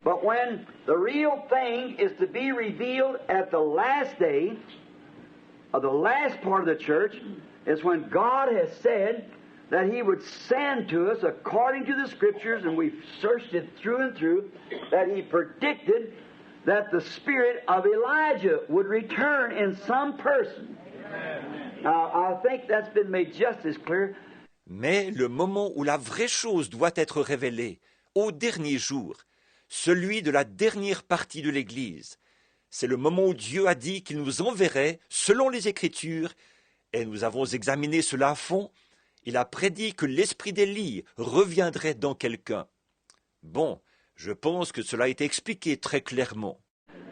But when the real thing is to be revealed at the last day, of the last part of the church, is when God has said that He would send to us according to the Scriptures, and we've searched it through and through, that He predicted that the spirit of Elijah would return in some person. Now, I think that's been made just as clear. Mais le moment où la vraie chose doit être révélée, au dernier jour, celui de la dernière partie de l'Église, c'est le moment où Dieu a dit qu'il nous enverrait selon les Écritures, et nous avons examiné cela à fond. Il a prédit que l'esprit d'Élie reviendrait dans quelqu'un. Bon, je pense que cela a été expliqué très clairement.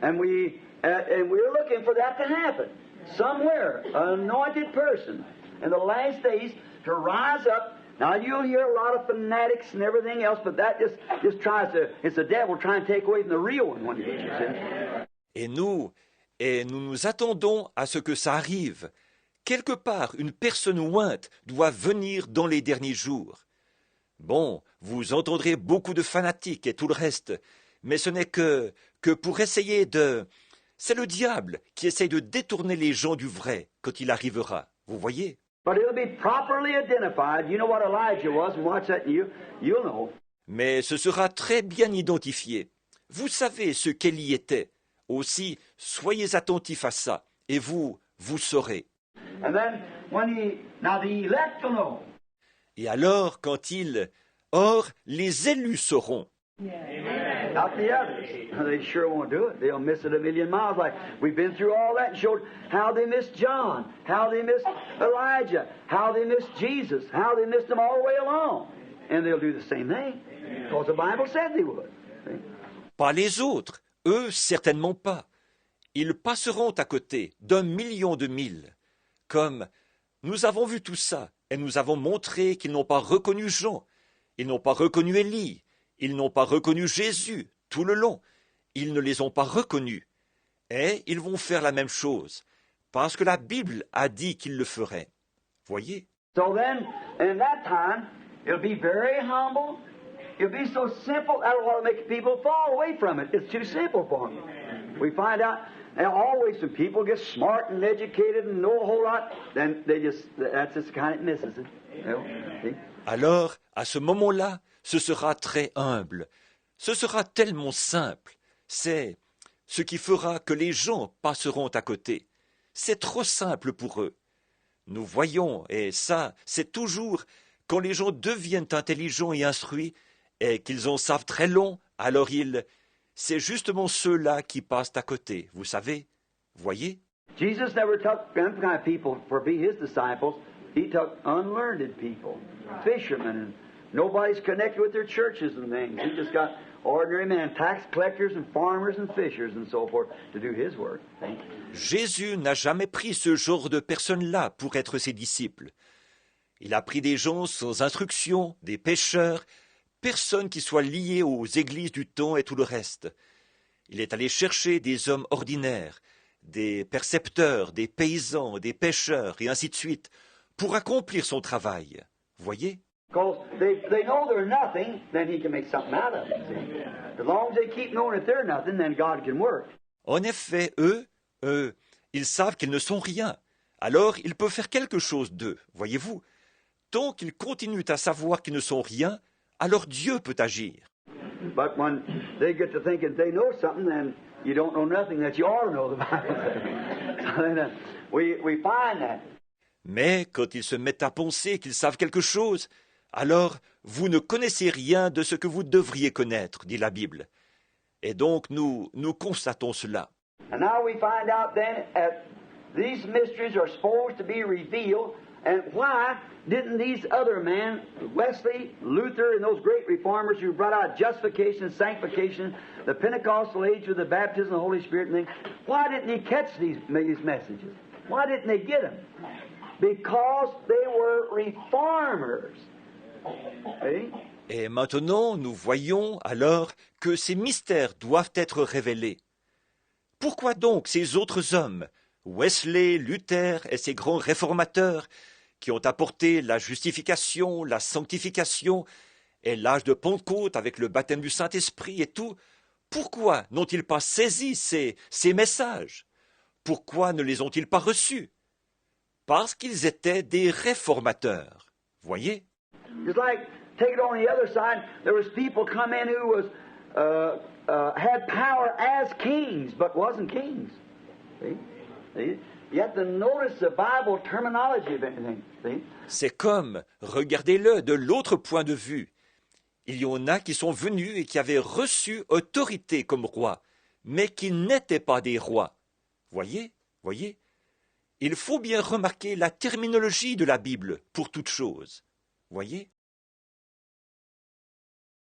And we're looking for that to happen. Somewhere, an anointed person in the last days to rise up. Now you'll hear a lot of fanatics and everything else, but that just tries to, it's the devil trying to take away from the real one when he gets you. Et nous nous attendons à ce que ça arrive. Quelque part, une personne ointe doit venir dans les derniers jours. Bon, vous entendrez beaucoup de fanatiques et tout le reste, mais ce n'est que pour essayer de... C'est le diable qui essaye de détourner les gens du vrai quand il arrivera, vous voyez? But it'll be properly identified. You know what Elijah was, and watch that, and you'll know. Mais ce sera très bien identifié. Vous savez ce qu'Élie était. Aussi, soyez attentifs à ça, et vous saurez. And then, now the elect will know. Et alors, or, les élus sauront. Not the others. They sure won't do it. They'll miss it a million miles. Like we've been through all that and showed how they missed John, how they missed Elijah, how they missed Jesus, how they missed them all the way along. And they'll do the same thing. Because the Bible said they would. See? Pas les autres. Eux, certainement pas. Ils passeront à côté d'1 million de milles. Comme nous avons vu tout ça, et nous avons montré qu'ils n'ont pas reconnu Jean, ils n'ont pas reconnu Élie, ils n'ont pas reconnu Jésus tout le long. Ils ne les ont pas reconnus. Et ils vont faire la même chose, parce que la Bible a dit qu'ils le feraient. Voyez? So then, in that time, it'll be very humble. It'll be so simple, that'll want to make people fall away from it. It's too simple for them. We find out, and always when people get smart and educated and know a whole lot, then that's just the kind it misses it. You know? See? Alors, à ce moment-là, ce sera très humble. Ce sera tellement simple. C'est ce qui fera que les gens passeront à côté. C'est trop simple pour eux. Nous voyons, et ça, c'est toujours quand les gens deviennent intelligents et instruits, et qu'ils en savent très long, alors c'est justement ceux-là qui passent à côté, vous savez, voyez? Jesus never took them kind of people for be his disciples. He took unlearned people, fishermen, and nobody's connected with their churches and things. He just got ordinary men, tax collectors and farmers and fishers and so forth to do his work. Jésus n'a jamais pris ce genre de personnes-là pour être ses disciples. Il a pris des gens sans instruction, des pêcheurs, personne qui soit lié aux églises du temps et tout le reste. Il est allé chercher des hommes ordinaires, des percepteurs, des paysans, des pêcheurs, et ainsi de suite, pour accomplir son travail. Voyez? Because they know they're nothing, then he can make something out of it. See? As long as they keep knowing that they're nothing, then God can work. En effet, eux, ils savent qu'ils ne sont rien. Alors, il peut faire quelque chose d'eux, voyez-vous. Tant qu'ils continuent à savoir qu'ils ne sont rien, alors Dieu peut agir. But when they get to thinking they know something, then you don't know nothing that you ought to know, the Bible says. So then, we find that. Mais quand ils se mettent à penser qu'ils savent quelque chose, alors vous ne connaissez rien de ce que vous devriez connaître, dit la Bible. Et donc nous constatons cela. And now we find out then that these mysteries are supposed to be revealed. And why didn't these other men, Wesley, Luther, and those great reformers who brought out justification and sanctification, the Pentecostal age with the baptism of the Holy Spirit and things, why didn't they catch these messages? Why didn't they get them? Because they were reformers. See? Et maintenant, nous voyons alors que ces mystères doivent être révélés. Pourquoi donc ces autres hommes, Wesley, Luther et ces grands réformateurs, qui ont apporté la justification, la sanctification et l'âge de Pentecôte avec le baptême du Saint-Esprit et tout, pourquoi n'ont-ils pas saisi ces messages? Pourquoi ne les ont-ils pas reçus? Parce qu'ils étaient des réformateurs. Voyez? It's like, take it on the other side, there was people come in who was, had power as kings, but wasn't kings. See? See? You have to notice the Bible terminology of anything. See? C'est comme, regardez-le de l'autre point de vue. Il y en a qui sont venus et qui avaient reçu autorité comme roi, mais qui n'étaient pas des rois. Voyez? Voyez? Il faut bien remarquer la terminologie de la Bible pour toute chose. Voyez?